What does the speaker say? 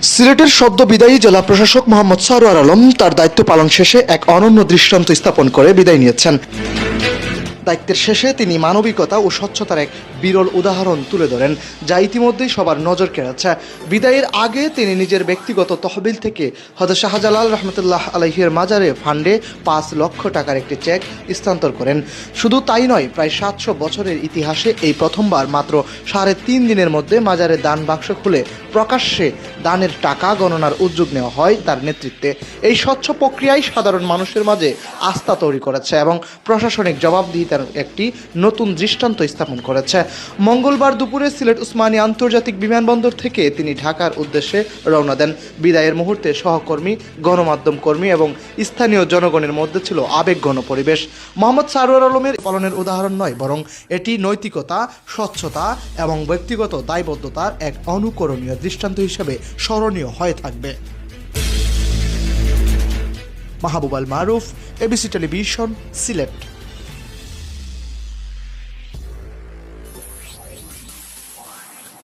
সিলেটের সদ্য বিদায়ী জেলা প্রশাসক মোহাম্মদ সারোয়ার আলম তার দায়িত্ব পালন শেষে এক অনন্য দৃষ্টান্ত স্থাপন করে বিদায় নিয়েছেন। দায়িত্বের শেষে তিনি মানবিকতা ও স্বচ্ছতার এক বিরল উদাহরণ তুলে ধরেন, যা ইতিমধ্যেই সবার নজর কেড়েছে। বিদায়ের আগে তিনি নিজের ব্যক্তিগত তহবিল থেকে হযরত শাহজালাল রহমতুল্লাহ আলাইহির মাজারে ফান্ডে 5 লক্ষ টাকার একটি চেক স্থানান্তর করেন। শুধু তাই নয়, প্রায় 700 বছরের ইতিহাসে এই প্রথমবার মাত্র 3.5 দিনের মধ্যে মাজারের দান বাক্স খুলে প্রকাশ্যে দানের টাকা গণনার উদ্যোগ নেওয়া হয় তার নেতৃত্বে। এই স্বচ্ছ প্রক্রিয়ায় সাধারণ মানুষের মাঝে আস্থা তৈরি করেছে এবং প্রশাসনিক জবাবদিহিতার একটি নতুন দৃষ্টান্ত স্থাপন করেছে। মঙ্গলবার দুপুরে সিলেট উসমানী আন্তর্জাতিক বিমানবন্দর থেকে তিনি ঢাকার উদ্দেশ্যে রওনা দেন। বিদায়ের মুহূর্তে সহকর্মী, গণমাধ্যম কর্মী এবং স্থানীয় জনগণের মধ্যে ছিল আবেগঘন পরিবেশ। মোহাম্মদ সারোয়ার আলমের পালনের উদাহরণ নয়, বরং এটি নৈতিকতা, স্বচ্ছতা এবং ব্যক্তিগত দায়বদ্ধতার এক অনুকরণীয় দৃষ্টান্ত হিসেবে স্মরণীয় হয়ে থাকবে। মাহবুব আল মারুফ, এবিসি টেলিভিশন, সিলেট।